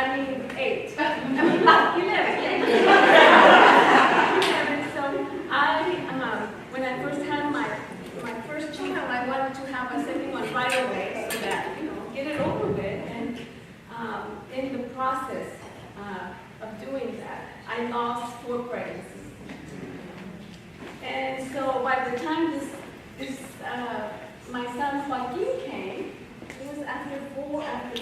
I mean 8. 11. So when I first had my first child, I wanted to have a second one right away so that, get it over with. And in the process of doing that, I lost 4 pregnancies. And so by the time my son Joaquin came, it was after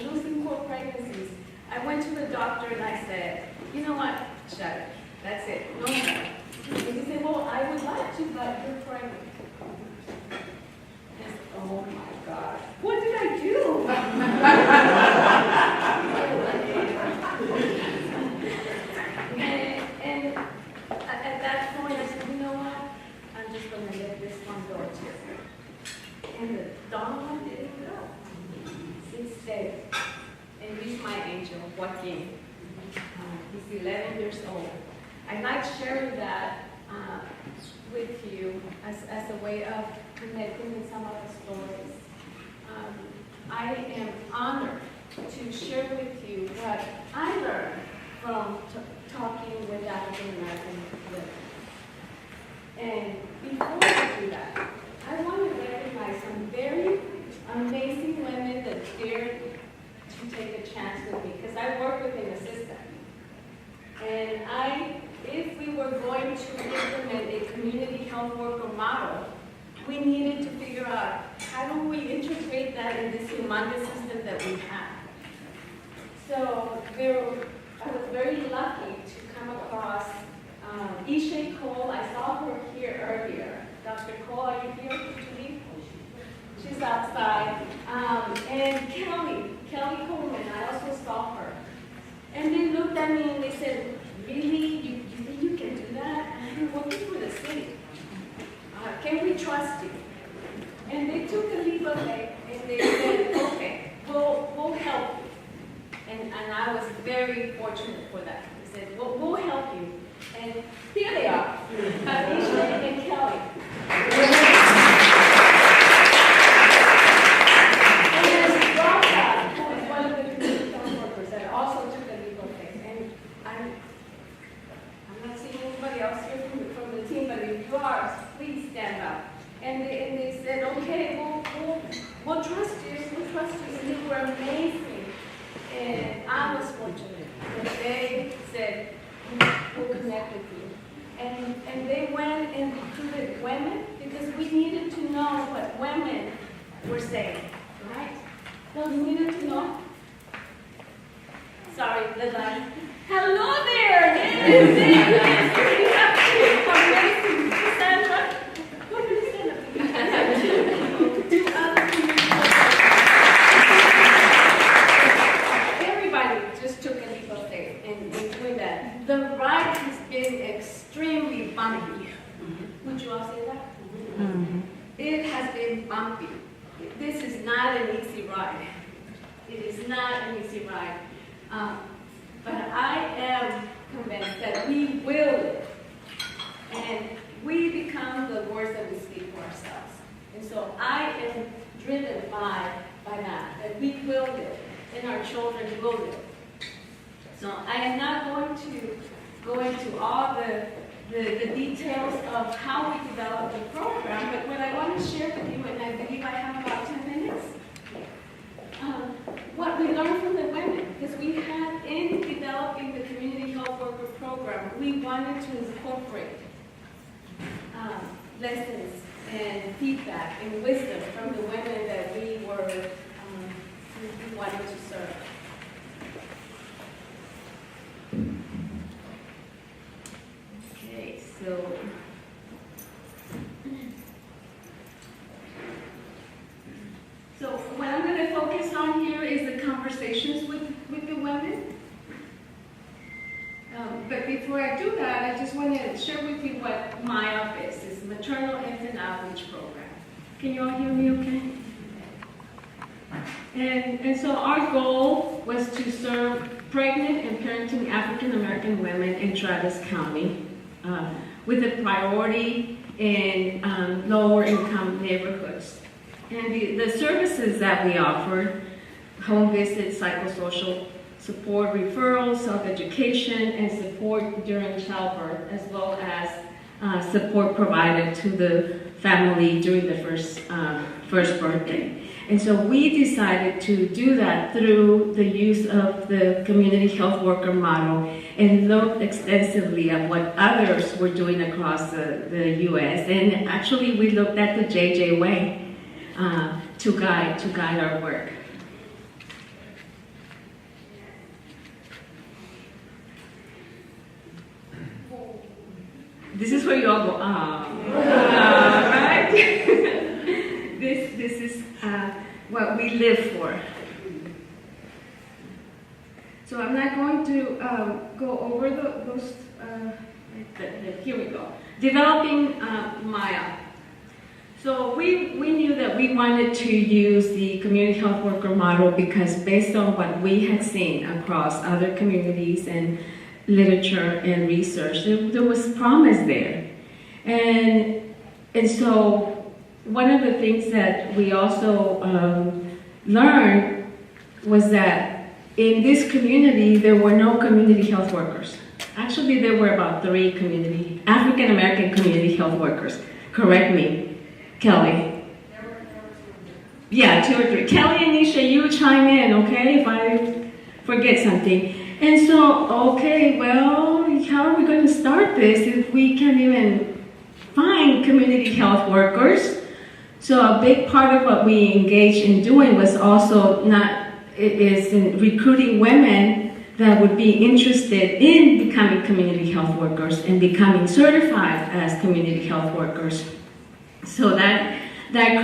losing 4 pregnancies. I went to the doctor and I said, you know what, shut it. That's it, no more. And he said, well, I would like to, but you're pregnant. I said, oh my God, what did I do? and at that point, I said, you know what, I'm just going to let this one go too. And the dog didn't go. It stayed and reached my angel, Joaquin. He's 11 years old. I like sharing that with you as a way of connecting with some of the stories. I am honored to share with you what I learned from talking with African American women. And before I do that, I want to recognize some very amazing women that dared to take a chance with me, because I work within the system. And if we were going to implement a community health worker model, we needed to figure out how do we integrate that in this humongous system that we have. So I was very lucky to come across Isha Cole. I saw her here earlier. Dr. Cole, are you here? Did you leave? She's outside. And Kelly Coleman, I also saw her. And they looked at me and they said, really? You think you can do that? I've been working for the city. Can we trust you? And they took a leap of faith and they said, okay, we'll help you. And I was very fortunate for that. They said, well, we'll help you. And here they are, Isha and Kelly. And there's Rhonda, who is one of the community health workers that also took a leap of faith. And I'm not seeing anybody else here from the team, but if you are, please stand up. And they said, okay, we'll trust you, And they were amazing. And I was fortunate that they said, we'll connect with you. And they went and recruited women because we needed to know what women were saying, right? So we needed to know. Sorry, the line. Hello there! Yes, amazing. Sandra, what did you stand up? Two other everybody just took a leap of faith in doing that. The ride has been extremely bumpy. Would you all say that? Mm-hmm. It has been bumpy. This is not an easy ride. It is not an easy ride. But I am convinced that we will live. And we become the words that we speak for ourselves. And so I am driven by that we will live. And our children will live. So I am not going to go into all the details of how we developed the program, but what I want to share with you, and I believe I have about 10 minutes, what we learned from the women, because we had, in developing the community health worker program, we wanted to incorporate lessons and feedback and wisdom from the women that we wanted to serve. Okay, so what I'm going to focus on here is the conversations with the women. But before I do that, I just want to share with you what MIOP is Maternal Infant Outreach Program. Can you all hear me okay? And so our goal was to serve pregnant and parenting African American women in Travis County with a priority in lower income neighborhoods. And the services that we offered, home visits, psychosocial support referrals, self-education, and support during childbirth, as well as support provided to the family during the first birthday. And so we decided to do that through the use of the community health worker model and looked extensively at what others were doing across the U.S. And actually we looked at the JJ Way to guide our work. This is where you all go, right? This is what we live for. So I'm not going to go over those, here we go. Developing Maya. So we knew that we wanted to use the community health worker model because based on what we had seen across other communities and literature and research, there was promise there. And so one of the things that we also learned was that in this community, there were no community health workers. Actually, there were about 3 African American community health workers. Correct me, Kelly. Yeah, 2 or 3. Kelly and Nisha, you chime in, okay, if I forget something. And so, okay, well, how are we going to start this if we can't even find community health workers? So a big part of what we engaged in doing was also in recruiting women that would be interested in becoming community health workers and becoming certified as community health workers. So that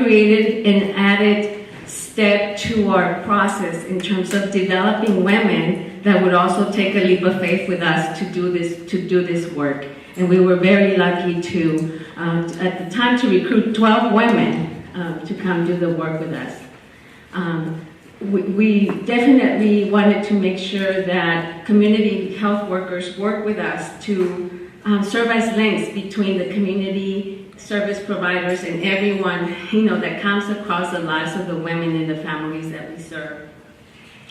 created an added step to our process in terms of developing women that would also take a leap of faith with us to do this work. And we were very lucky to, at the time, to recruit 12 women to come do the work with us. We definitely wanted to make sure that community health workers work with us to serve as links between the community service providers and everyone, that comes across the lives of the women and the families that we serve.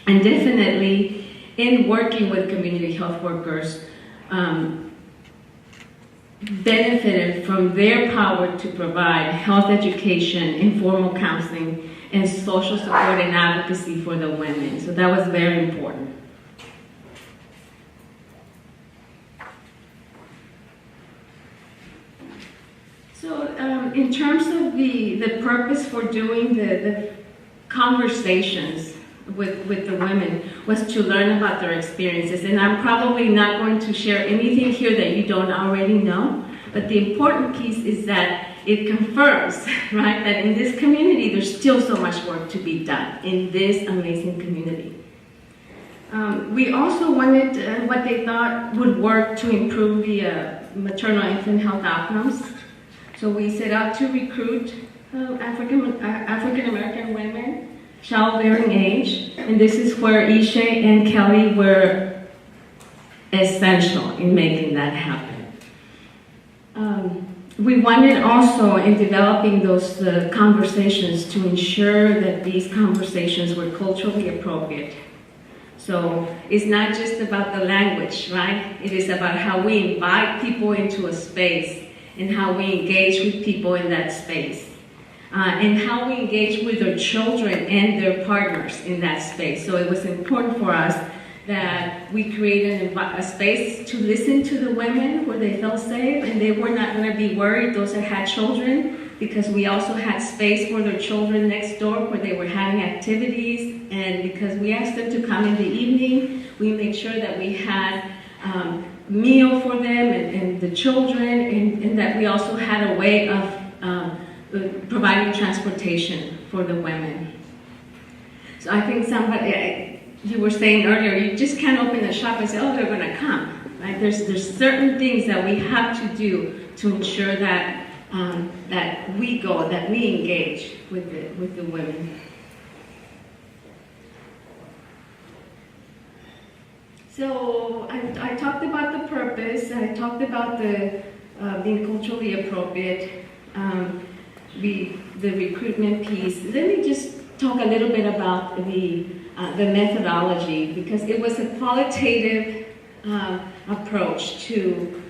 And definitely, in working with community health workers, benefited from their power to provide health education, informal counseling, and social support and advocacy for the women. So that was very important. So in terms of the purpose for doing the conversations with the women was to learn about their experiences. And I'm probably not going to share anything here that you don't already know, but the important piece is that it confirms, right, that in this community, there's still so much work to be done in this amazing community. We also wanted what they thought would work to improve the maternal infant health outcomes. So we set out to recruit African American women, childbearing age, and this is where Ishe and Kelly were essential in making that happen. We wanted also in developing those conversations to ensure that these conversations were culturally appropriate. So it's not just about the language, right? It is about how we invite people into a space and how we engage with people in that space. And how we engage with their children and their partners in that space. So it was important for us that we created a space to listen to the women where they felt safe and they were not going to be worried, those that had children, because we also had space for their children next door where they were having activities. And because we asked them to come in the evening, we made sure that we had meal for them and the children, and that we also had a way of providing transportation for the women. So I think you were saying earlier, you just can't open the shop and say, oh, they're gonna come, right? There's certain things that we have to do to ensure that that we engage with the women. So I talked about the purpose, I talked about the being culturally appropriate, the recruitment piece. Let me just talk a little bit about the the methodology, because it was a qualitative approach to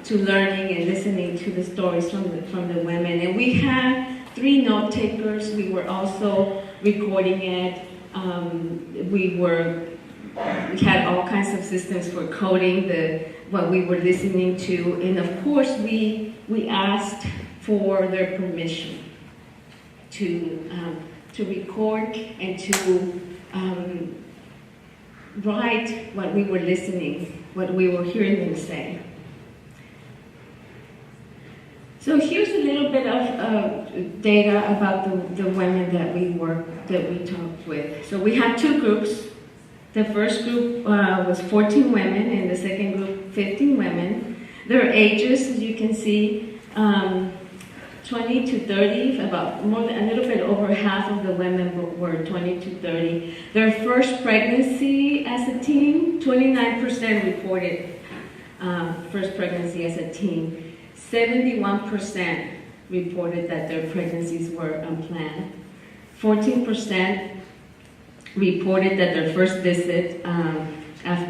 learning and listening to the stories from the women. And we had 3 note takers. We were also recording it. We had all kinds of systems for coding what we were listening to, and of course we asked for their permission to record and to write what we were listening, what we were hearing them say. So here's a little bit of data about the women that we talked with. So we had 2 groups. The first group was 14 women, and the second group 15 women. Their ages, as you can see, 20 to 30. A little bit over half of the women were 20 to 30. Their first pregnancy as a teen, 29% reported first pregnancy as a teen. 71% reported that their pregnancies were unplanned. 14% reported that their first visit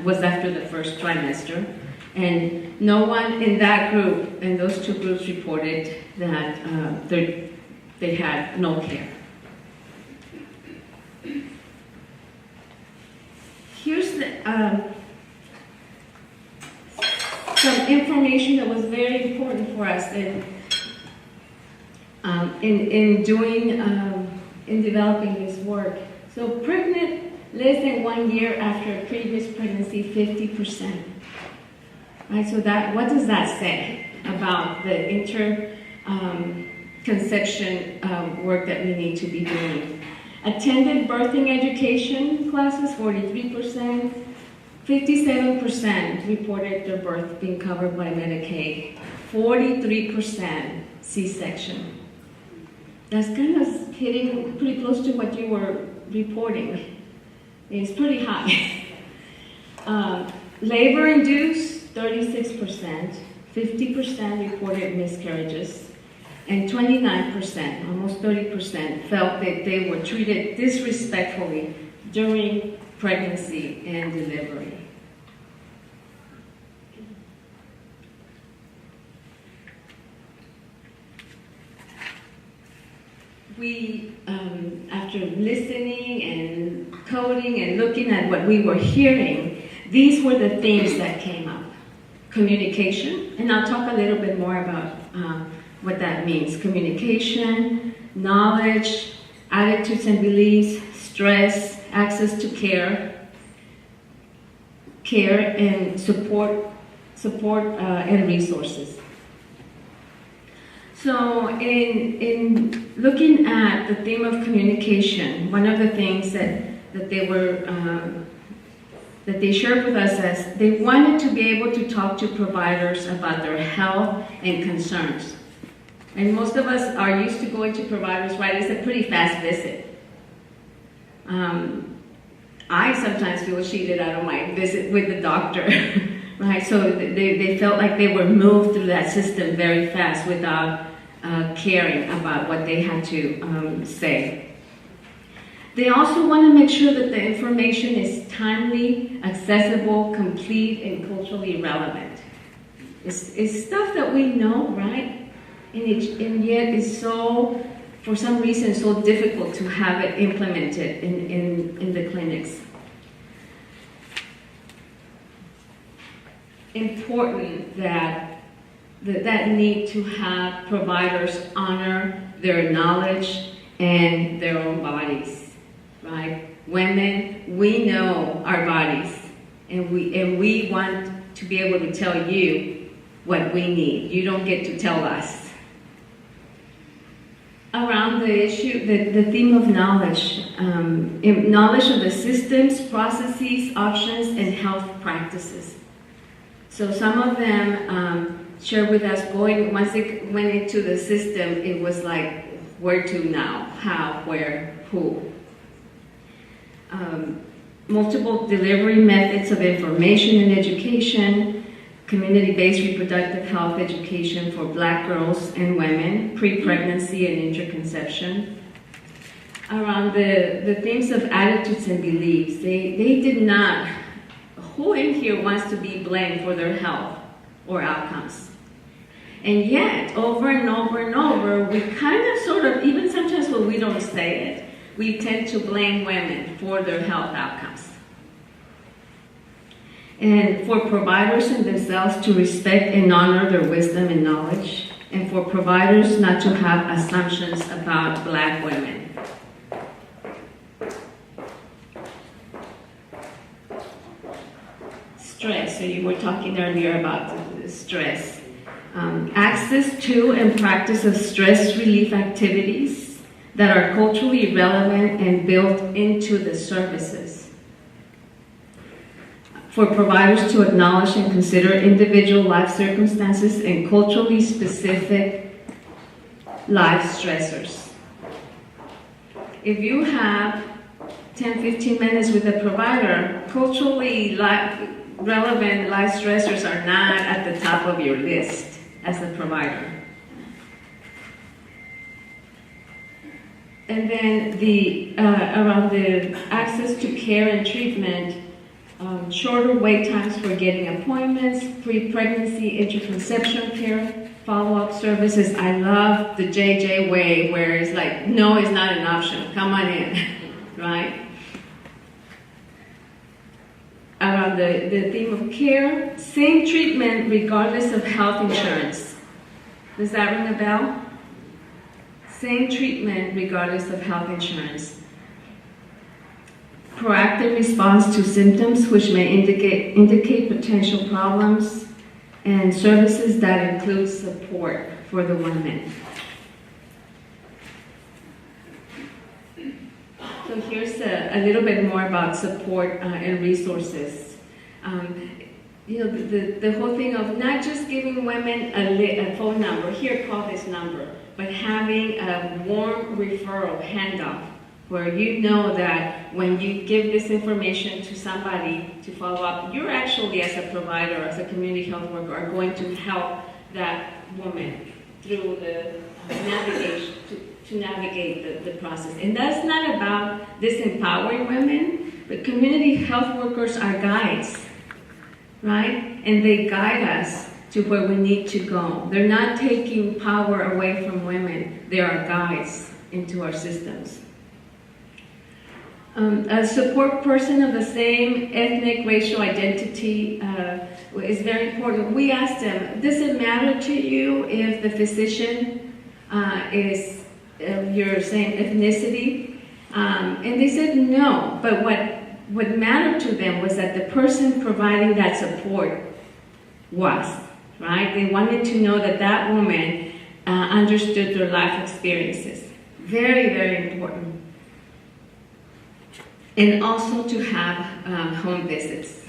was after the first trimester. And no one in that group, in those 2 groups, reported that they had no care. Here's some information that was very important for us in developing this work. So pregnant less than 1 year after a previous pregnancy, 50%. Right, so what does that say about the conception work that we need to be doing? Attended birthing education classes, 43%. 57% reported their birth being covered by Medicaid. 43% C-section. That's kind of hitting pretty close to what you were reporting. It's pretty high. Labor-induced, 36%. 50% reported miscarriages. And 29%, almost 30%, felt that they were treated disrespectfully during pregnancy and delivery. We, after listening and coding and looking at what we were hearing, these were the themes that came up. Communication, and I'll talk a little bit more about what that means. Communication, knowledge, attitudes and beliefs, stress, access to care and support and resources. So in looking at the theme of communication, one of the things that they shared with us is they wanted to be able to talk to providers about their health and concerns. And most of us are used to going to providers, right? It's a pretty fast visit. I sometimes feel cheated out of my visit with the doctor, right? So they felt like they were moved through that system very fast without caring about what they had to say. They also want to make sure that the information is timely, accessible, complete, and culturally relevant. It's stuff that we know, right? And yet it's so, for some reason, so difficult to have it implemented in the clinics. Important that need to have providers honor their knowledge and their own bodies, right? Women, we know our bodies, and we want to be able to tell you what we need. You don't get to tell us. Around the issue, the theme of knowledge, knowledge of the systems, processes, options, and health practices. So some of them shared with us, once they went into the system, it was like, where to now, how, where, who. Multiple delivery methods of information and education, community-based reproductive health education for Black girls and women, pre-pregnancy and intraconception. around the themes of attitudes and beliefs. They did not, who in here wants to be blamed for their health or outcomes? And yet, over and over and over, we kind of sort of, even sometimes when we don't say it, we tend to blame women for their health outcomes. And for providers in themselves to respect and honor their wisdom and knowledge, and for providers not to have assumptions about Black women. Stress, so you were talking earlier about stress. Access to and practice of stress relief activities that are culturally relevant and built into the services. For providers to acknowledge and consider individual life circumstances and culturally specific life stressors. If you have 10-15 minutes with a provider, culturally relevant life stressors are not at the top of your list as a provider. And then around the access to care and treatment, shorter wait times for getting appointments, pre-pregnancy, intraconception care, follow-up services. I love the JJ way where it's like, no, it's not an option, come on in, right? Around the theme of care, same treatment regardless of health insurance. Does that ring a bell? Same treatment regardless of health insurance. Proactive response to symptoms which may indicate potential problems, and services that include support for the women. So here's a little bit more about support and resources. The whole thing of not just giving women a phone number, here, call this number, but having a warm referral handoff where you know that when you give this information to somebody to follow up, you're actually, as a provider, as a community health worker, are going to help that woman through the navigation, to navigate the process. And that's not about disempowering women, but community health workers are guides, right? And they guide us to where we need to go. They're not taking power away from women. They are guides into our systems. A support person of the same ethnic, racial identity is very important. We asked them, does it matter to you if the physician is your same ethnicity? And they said no, but what mattered to them was that the person providing that support was, right? They wanted to know that that woman understood their life experiences. Very, very important. And also to have home visits.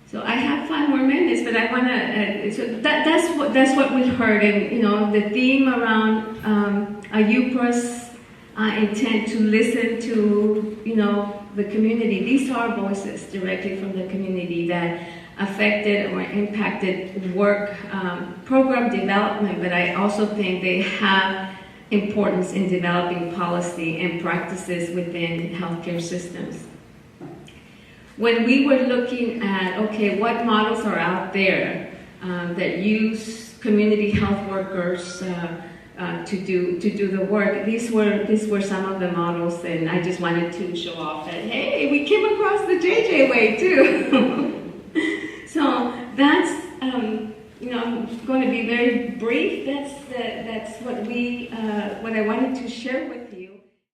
So I have 5 more minutes, but I want to. So that's what we heard, and the theme around UPRA's intent to listen to the community. These are voices directly from the community that affected or impacted work program development, but I also think they have importance in developing policy and practices within healthcare systems. When we were looking at, okay, what models are out there that use community health workers to do the work, these were some of the models, and I just wanted to show off that, hey, we came across the JJ way too. So that's I'm going to be very brief. That's what I wanted to share with you.